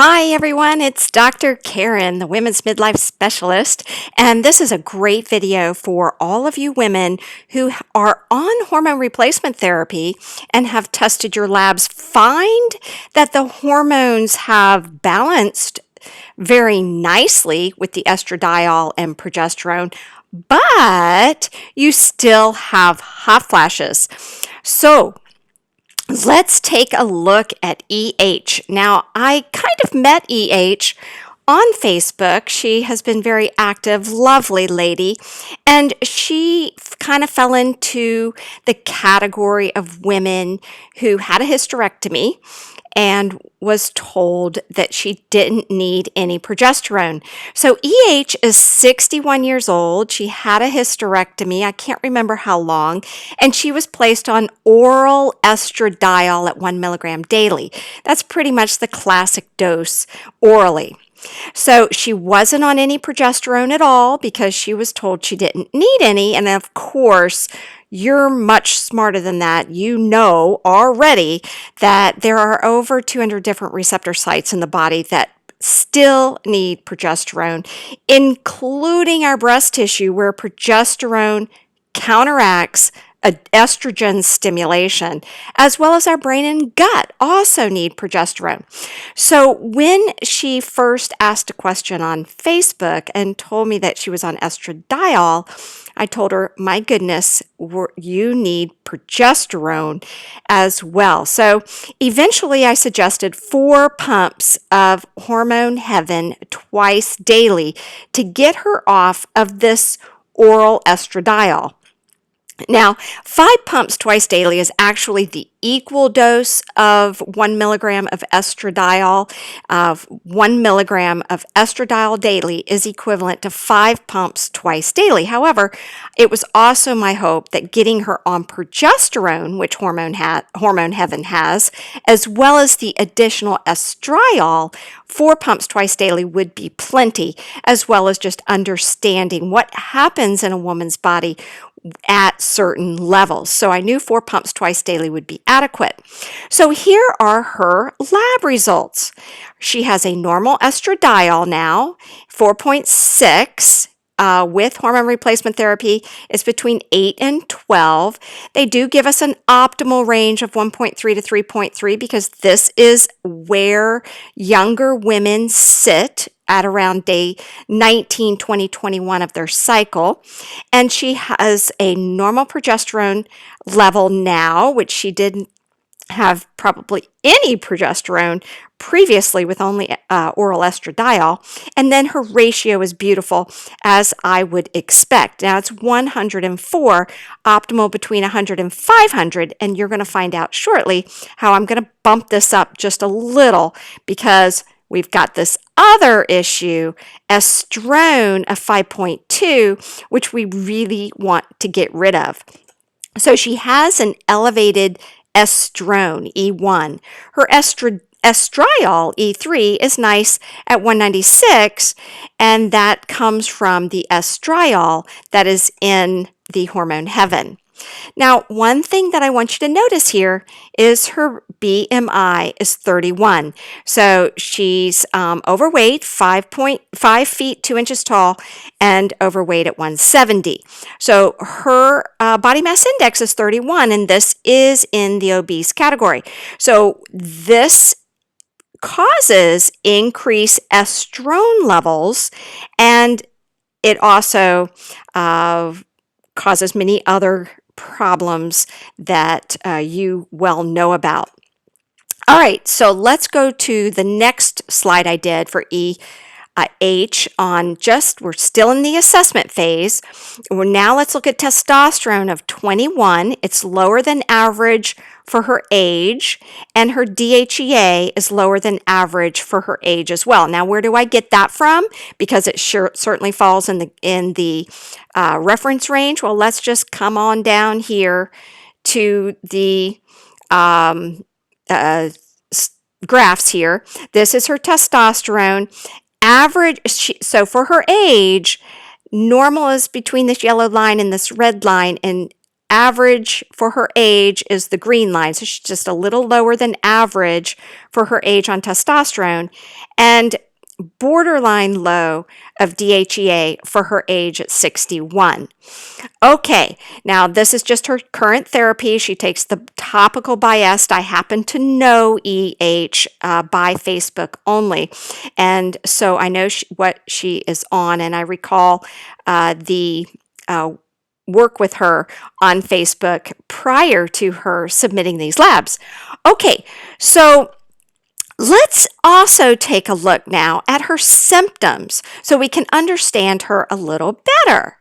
Hi everyone, it's Dr. Karen, the Women's Midlife Specialist, and this is a great video for all of you women who are on hormone replacement therapy and have tested your labs. Find that the hormones have balanced very nicely with the estradiol and progesterone, but you still have hot flashes. So let's take a look at EH. Now, I kind of met EH on Facebook. She has been very active, lovely lady, and she kind of fell into the category of women who had a hysterectomy and was told that she didn't need any progesterone. So EH is 61 years old. She had a hysterectomy. I can't remember how long. And she was placed on oral estradiol at 1 milligram daily. That's pretty much the classic dose orally. So she wasn't on any progesterone at all because she was told she didn't need any. And of course, you're much smarter than that. You know already that there are over 200 different receptor sites in the body that still need progesterone, including our breast tissue, where progesterone counteracts estrogen stimulation, as well as our brain and gut also need progesterone. So when she first asked a question on Facebook and told me that she was on estradiol, I told her, my goodness, you need progesterone as well. So eventually I suggested 4 pumps of Hormone Heaven twice daily to get her off of this oral estradiol. Now, 5 pumps twice daily is actually the equal dose of 1 milligram of estradiol. 1 milligram of estradiol daily is equivalent to 5 pumps twice daily. However, it was also my hope that getting her on progesterone, which Hormone Heaven has, as well as the additional estradiol, 4 pumps twice daily would be plenty, as well as just understanding what happens in a woman's body at certain levels. So I knew 4 pumps twice daily would be adequate. So here are her lab results. She has a normal estradiol now, 4.6. With hormone replacement therapy is between 8 and 12. They do give us an optimal range of 1.3 to 3.3 because this is where younger women sit at around day 19, 20, 21 of their cycle. And she has a normal progesterone level now, which she didn't have probably any progesterone previously with only oral estradiol, and then her ratio is beautiful as I would expect. Now it's 104, optimal between 100 and 500, and you're going to find out shortly how I'm going to bump this up just a little because we've got this other issue, estrone of 5.2, which we really want to get rid of. So she has an elevated estrone, E1. Her estriol, E3, is nice at 196, and that comes from the estradiol that is in the Hormone Heaven. Now, one thing that I want you to notice here is her BMI is 31. So she's overweight, 5.5 feet, 2 inches tall, and overweight at 170. So her body mass index is 31, and this is in the obese category. So this causes increased estrone levels, and it also causes many other problems that you well know about. All right, so let's go to the next slide I did for H on we're still in the assessment phase. Now let's look at testosterone of 21. It's lower than average for her age, and her DHEA is lower than average for her age as well. Now, where do I get that from? Because it certainly falls in the reference range. Well, let's just come on down here to the graphs here. This is her testosterone. Average, so for her age, normal is between this yellow line and this red line, and average for her age is the green line. So she's just a little lower than average for her age on testosterone, and borderline low of DHEA for her age at 61. Okay, now this is just her current therapy. She takes the topical BiEST. I happen to know by Facebook only, and so I know what she is on, and I recall the work with her on Facebook prior to her submitting these labs. Okay, so let's also take a look now at her symptoms so we can understand her a little better.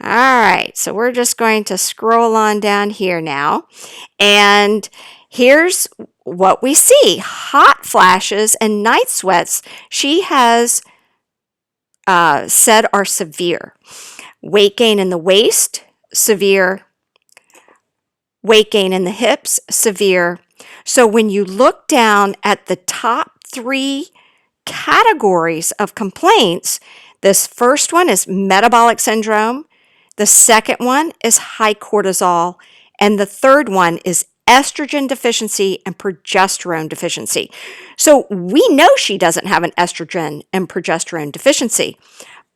All right, so we're just going to scroll on down here now, and here's what we see. Hot flashes and night sweats she has said are severe. Weight gain in the waist, severe. Weight gain in the hips, severe. So when you look down at the top 3 categories of complaints, this first one is metabolic syndrome, the second one is high cortisol, and the third one is estrogen deficiency and progesterone deficiency. So we know she doesn't have an estrogen and progesterone deficiency,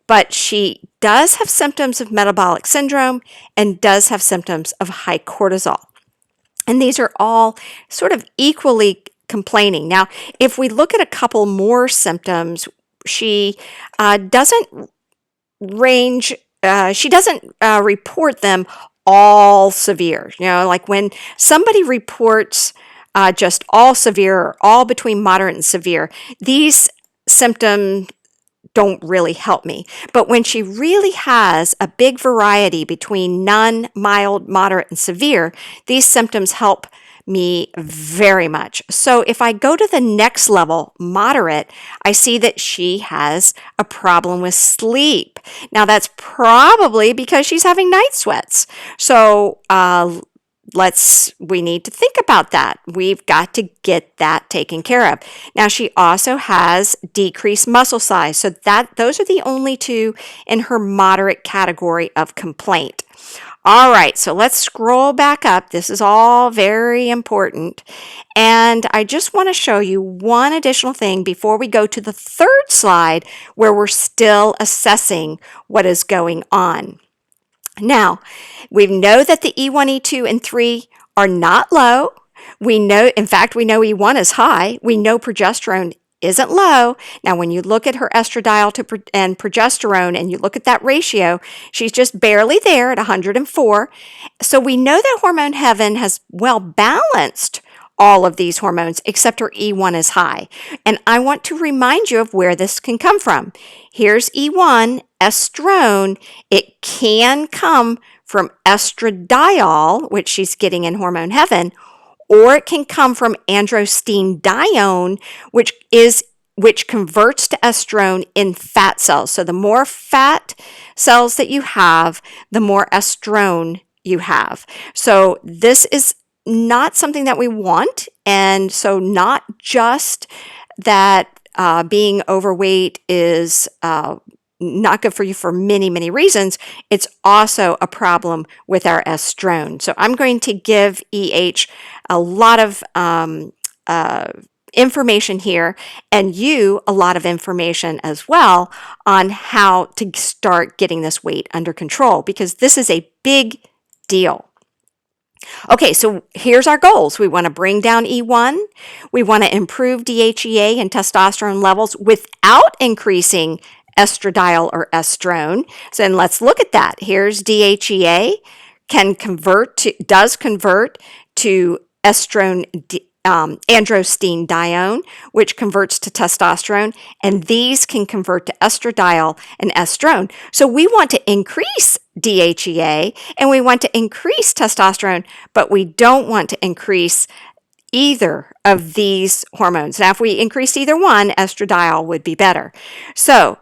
but she does have symptoms of metabolic syndrome and does have symptoms of high cortisol. And these are all sort of equally complaining. Now, if we look at a couple more symptoms, she doesn't report them all severe. You know, like when somebody reports just all severe or all between moderate and severe, these symptoms don't really help me. But when she really has a big variety between none, mild, moderate, and severe, these symptoms help me very much. So if I go to the next level, moderate, I see that she has a problem with sleep. Now that's probably because she's having night sweats. So we need to think about that. We've got to get that taken care of. Now she also has decreased muscle size. So those are the only 2 in her moderate category of complaint. All right, so let's scroll back up. This is all very important. And I just want to show you one additional thing before we go to the 3rd slide where we're still assessing what is going on. Now, we know that the E1, E2, and 3 are not low. In fact, we know E1 is high. We know progesterone isn't low. Now, when you look at her estradiol and progesterone and you look at that ratio, she's just barely there at 104. So we know that Hormone Heaven has well balanced all of these hormones except her E1 is high. And I want to remind you of where this can come from. Here's E1, estrone. It can come from estradiol, which she's getting in Hormone Heaven, or it can come from androstenedione, which converts to estrone in fat cells. So the more fat cells that you have, the more estrone you have. So this is not something that we want. And so not just that being overweight is not good for you for many, many reasons. It's also a problem with our estrone. So I'm going to give EH a lot of information here, and you a lot of information as well on how to start getting this weight under control, because this is a big deal. Okay, so here's our goals. We want to bring down E1. We want to improve DHEA and testosterone levels without increasing estradiol or estrone. So then let's look at that. Here's DHEA does convert to androstenedione, which converts to testosterone, and these can convert to estradiol and estrone. So we want to increase DHEA and we want to increase testosterone, but we don't want to increase either of these hormones. Now, if we increase either one, estradiol would be better. So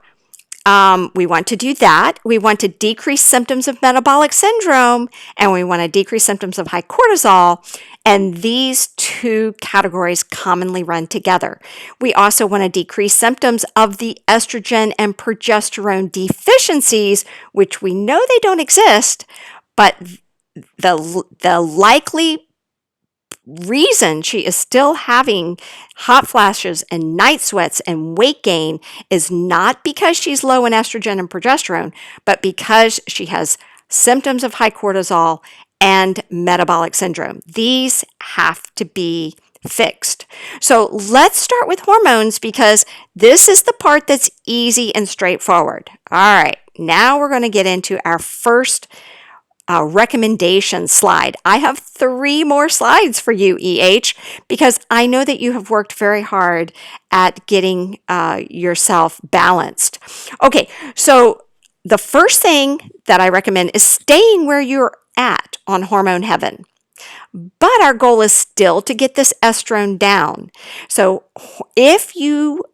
we want to do that. We want to decrease symptoms of metabolic syndrome, and we want to decrease symptoms of high cortisol. And these 2 categories commonly run together. We also want to decrease symptoms of the estrogen and progesterone deficiencies, which we know they don't exist, but the likely reason she is still having hot flashes and night sweats and weight gain is not because she's low in estrogen and progesterone, but because she has symptoms of high cortisol and metabolic syndrome. These have to be fixed. So let's start with hormones because this is the part that's easy and straightforward. All right, now we're going to get into our first recommendation slide. I have 3 more slides for you, because I know that you have worked very hard at getting yourself balanced. Okay, so the first thing that I recommend is staying where you're at on Hormone Heaven. But our goal is still to get this estrone down. So if you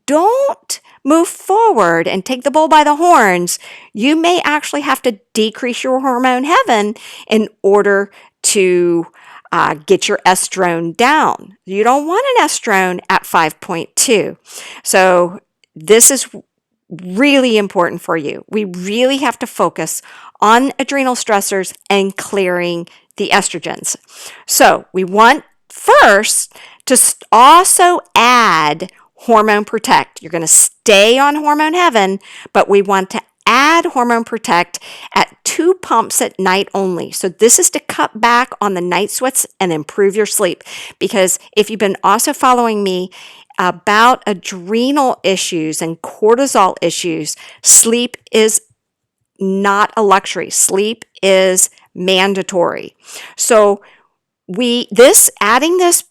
don't move forward and take the bull by the horns, you may actually have to decrease your Hormone Heaven in order to get your estrone down. You don't want an estrone at 5.2. So this is really important for you. We really have to focus on adrenal stressors and clearing the estrogens. So we want first to also add Hormone Protect. You're going to stay on Hormone Heaven, but we want to add Hormone Protect at 2 pumps at night only. So this is to cut back on the night sweats and improve your sleep. Because if you've been also following me about adrenal issues and cortisol issues, sleep is not a luxury. Sleep is mandatory. So adding this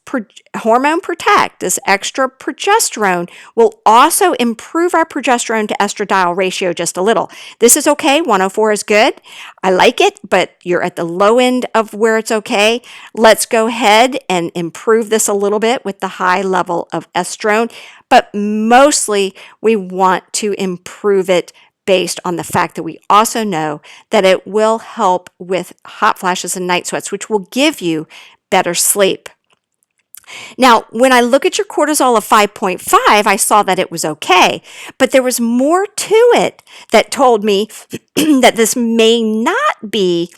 Hormone Protect, this extra progesterone, will also improve our progesterone to estradiol ratio just a little. This is okay. 104 is good. I like it, but you're at the low end of where it's okay. Let's go ahead and improve this a little bit with the high level of estrone, but mostly we want to improve it based on the fact that we also know that it will help with hot flashes and night sweats, which will give you better sleep. Now, when I look at your cortisol of 5.5, I saw that it was okay, but there was more to it that told me that this may not be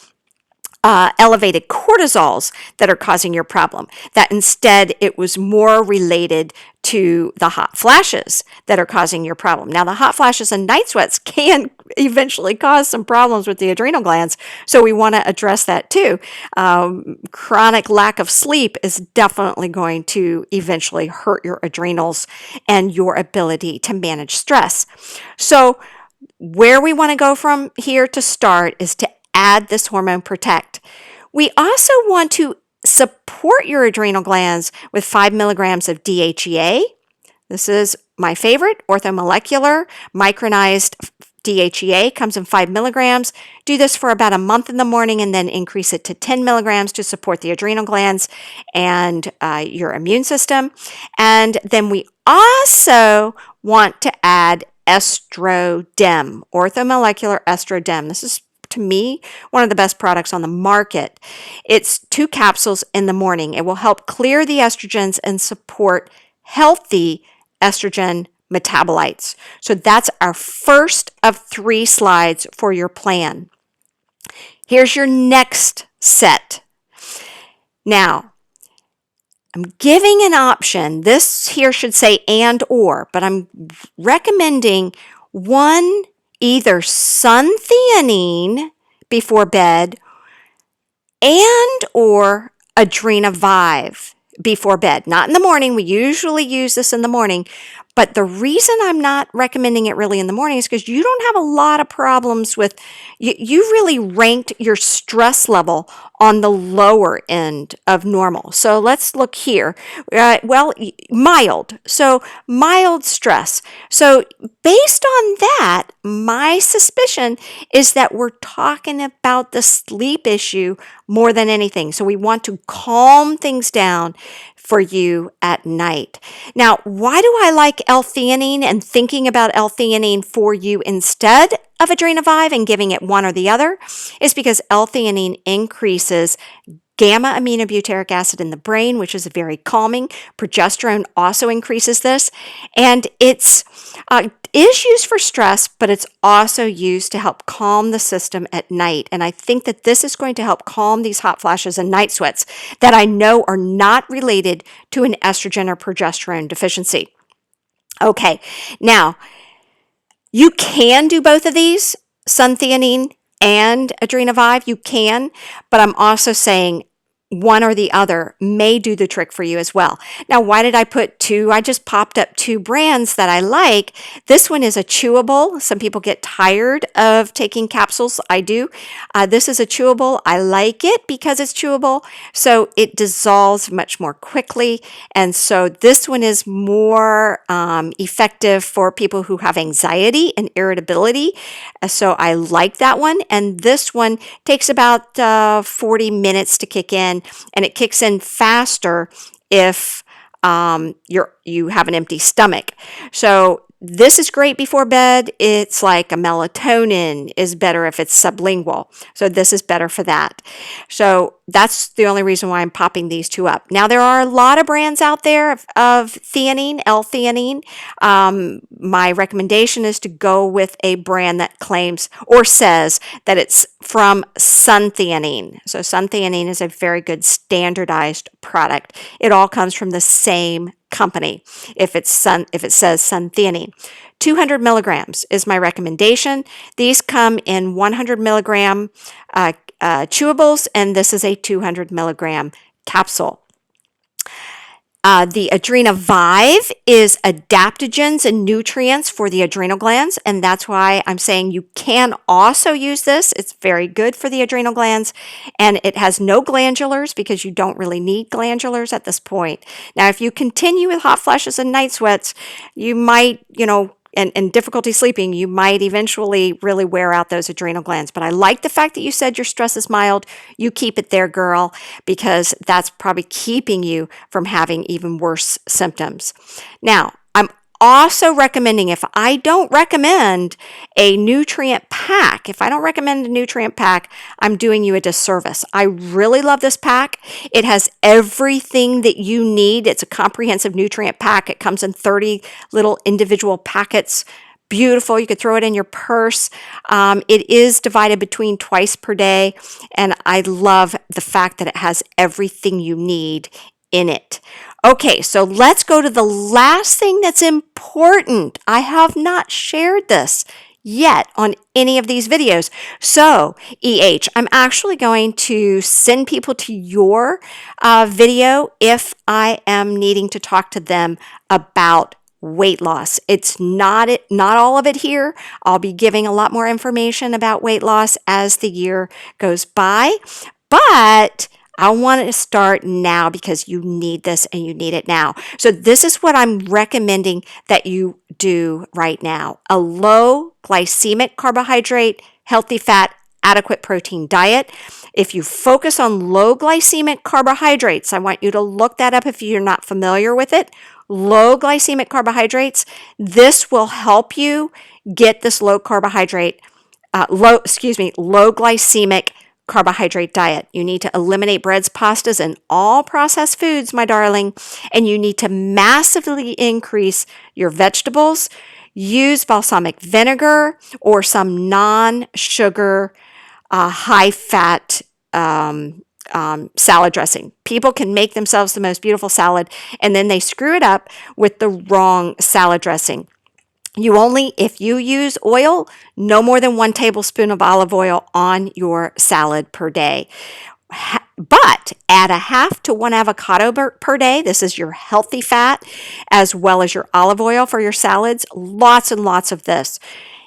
elevated cortisols that are causing your problem, that instead it was more related to the hot flashes that are causing your problem. Now, the hot flashes and night sweats can eventually cause some problems with the adrenal glands, so we want to address that too. Chronic lack of sleep is definitely going to eventually hurt your adrenals and your ability to manage stress. So where we want to go from here to start is to add this Hormone Protect. We also want to support your adrenal glands with 5 milligrams of DHEA. This is my favorite, orthomolecular micronized DHEA, comes in 5 milligrams. Do this for about a month in the morning and then increase it to 10 milligrams to support the adrenal glands and your immune system. And then we also want to add Estrodem, orthomolecular Estrodem. This is, to me, one of the best products on the market. It's 2 capsules in the morning. It will help clear the estrogens and support healthy estrogen metabolites. So that's our first of 3 slides for your plan. Here's your next set. Now, I'm giving an option. This here should say and or, but I'm recommending one either suntheanine before bed and or Adrenavive before bed. Not in the morning. We usually use this in the morning. But the reason I'm not recommending it really in the morning is because you don't have a lot of problems with, you really ranked your stress level on the lower end of normal. So let's look here. Mild. So mild stress. So based on that, my suspicion is that we're talking about the sleep issue more than anything. So we want to calm things down for you at night. Now, why do I like L-theanine and thinking about L-theanine for you instead of Adrenavive and giving it one or the other is because L-theanine increases gamma aminobutyric acid in the brain, which is very calming. Progesterone also increases this, and it's is used for stress, but it's also used to help calm the system at night. And I think that this is going to help calm these hot flashes and night sweats that I know are not related to an estrogen or progesterone deficiency. Okay, now you can do both of these, suntheanine and Adrenovive, you can, but I'm also saying one or the other may do the trick for you as well. Now, why did I put two? I just popped up two brands that I like. This one is a chewable. Some people get tired of taking capsules. I do. This is a chewable. I like it because it's chewable, so it dissolves much more quickly. And so this one is more effective for people who have anxiety and irritability. So I like that one. And this one takes about 40 minutes to kick in. And it kicks in faster if you have an empty stomach. So this is great before bed. It's like a melatonin is better if it's sublingual. So this is better for that. So that's the only reason why I'm popping these two up. Now, there are a lot of brands out there of theanine, L-theanine. My recommendation is to go with a brand that claims or says that it's from suntheanine. So suntheanine is a very good standardized product. It all comes from the same company if it says suntheanine. 200 milligrams is my recommendation. These come in 100 milligram chewables, and this is a 200 milligram capsule. The Adrenovive is adaptogens and nutrients for the adrenal glands, and that's why I'm saying you can also use this. It's very good for the adrenal glands, and it has no glandulars because you don't really need glandulars at this point. Now, if you continue with hot flashes and night sweats, you might, and difficulty sleeping, you might eventually really wear out those adrenal glands. But I like the fact that you said your stress is mild. You keep it there, girl, because that's probably keeping you from having even worse symptoms. Now, I'm also recommending, if I don't recommend a nutrient pack, I'm doing you a disservice. I really love this pack. It has everything that you need. It's a comprehensive nutrient pack. It comes in 30 little individual packets. Beautiful. You could throw it in your purse. It is divided between twice per day, and I love the fact that it has everything you need in it. Okay, so let's go to the last thing that's important. I have not shared this yet on any of these videos. So, I'm actually going to send people to your video if I am needing to talk to them about weight loss. It's not all of it here. I'll be giving a lot more information about weight loss as the year goes by, but I want to start now because you need this and you need it now. So this is what I'm recommending that you do right now. A low glycemic carbohydrate, healthy fat, adequate protein diet. If you focus on low glycemic carbohydrates, I want you to look that up if you're not familiar with it. Low glycemic carbohydrates, this will help you get this low glycemic carbohydrate diet. You need to eliminate breads, pastas, and all processed foods, my darling, and you need to massively increase your vegetables. Use balsamic vinegar or some non-sugar, high-fat salad dressing. People can make themselves the most beautiful salad, and then they screw it up with the wrong salad dressing. If you use oil, no more than 1 tablespoon of olive oil on your salad per day. But add a half to 1 avocado per day. This is your healthy fat, as well as your olive oil for your salads. Lots and lots of this.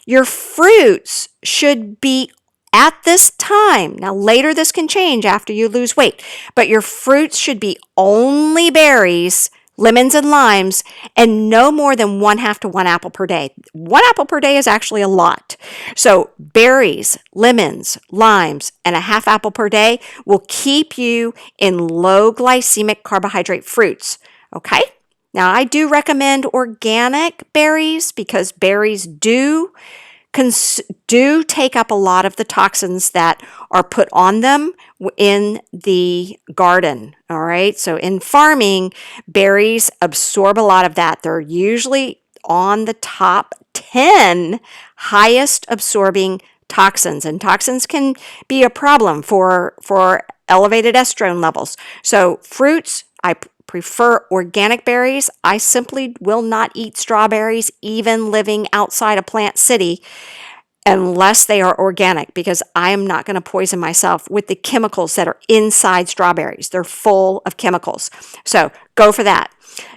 Your fruits should be at this time. Now, later this can change after you lose weight, but your fruits should be only berries, lemons and limes, and no more than 1/2 to 1 apple per day. 1 apple per day is actually a lot. So berries, lemons, limes, and a 1/2 apple per day will keep you in low glycemic carbohydrate fruits. Okay? Now, I do recommend organic berries because berries do do take up a lot of the toxins that are put on them in the garden. All right. So in farming, berries absorb a lot of that. They're usually on the top 10 highest absorbing toxins, and toxins can be a problem for elevated estrogen levels. So fruits, I prefer organic berries. I simply will not eat strawberries, even living outside a plant city, unless they are organic, because I am not going to poison myself with the chemicals that are inside strawberries. They're full of chemicals. So go for that.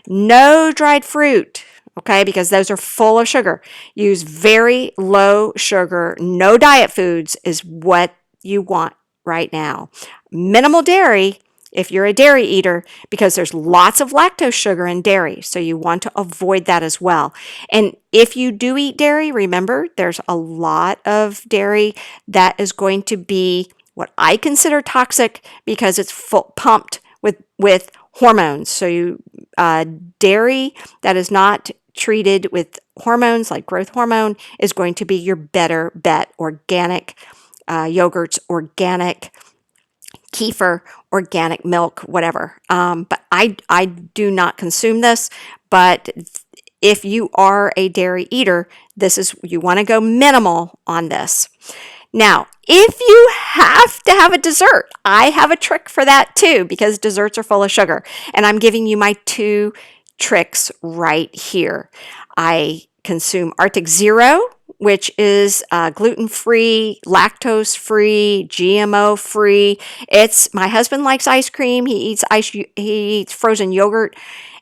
No dried fruit, okay, because those are full of sugar. Use very low sugar. No diet foods is what you want right now. Minimal dairy if you're a dairy eater, because there's lots of lactose sugar in dairy, so you want to avoid that as well. And if you do eat dairy, remember there's a lot of dairy that is going to be what I consider toxic because it's pumped with hormones. So dairy that is not treated with hormones like growth hormone is going to be your better bet. Organic yogurts, organic kefir, organic milk, whatever. But I do not consume this. But if you are a dairy eater, you want to go minimal on this. Now, if you have to have a dessert, I have a trick for that too, because desserts are full of sugar. And I'm giving you my 2 tricks right here. I consume Arctic Zero, which is gluten-free, lactose-free, GMO-free. My husband likes ice cream. He eats frozen yogurt,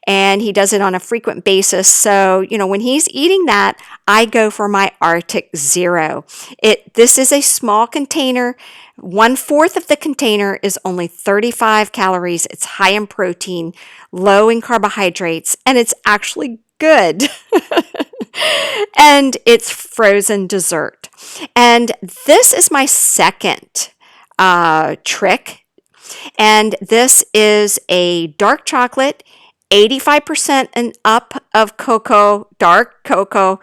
and he does it on a frequent basis. So, when he's eating that, I go for my Arctic Zero. This is a small container. 1/4 of the container is only 35 calories. It's high in protein, low in carbohydrates, and it's actually good. And it's frozen dessert. And this is my second trick. And this is a dark chocolate, 85% and up of cocoa. Dark cocoa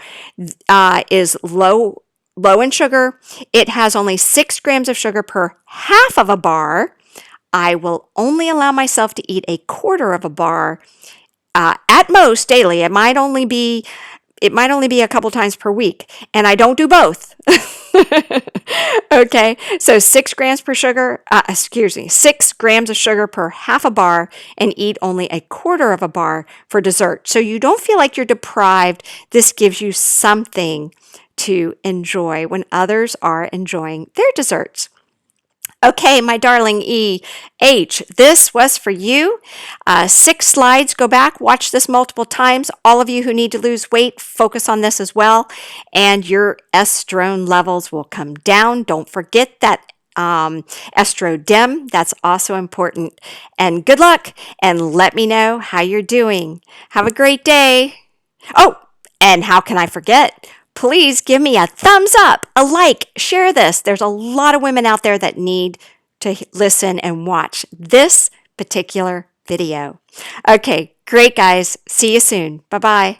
is low in sugar. It has only 6 grams of sugar per half of a bar. I will only allow myself to eat a quarter of a bar at most daily. It might only be a couple times per week, and I don't do both. Okay, so 6 grams of sugar per half a bar, and eat only a quarter of a bar for dessert. So you don't feel like you're deprived. This gives you something to enjoy when others are enjoying their desserts. Okay, my darling EH, this was for you. 6 slides. Go back, watch this multiple times. All of you who need to lose weight, focus on this as well, and your estrone levels will come down. Don't forget that estrodem. That's also important. And good luck, and let me know how you're doing. Have a great day. Oh, and how can I forget? Please give me a thumbs up, a like, share this. There's a lot of women out there that need to listen and watch this particular video. Okay, great guys. See you soon. Bye-bye.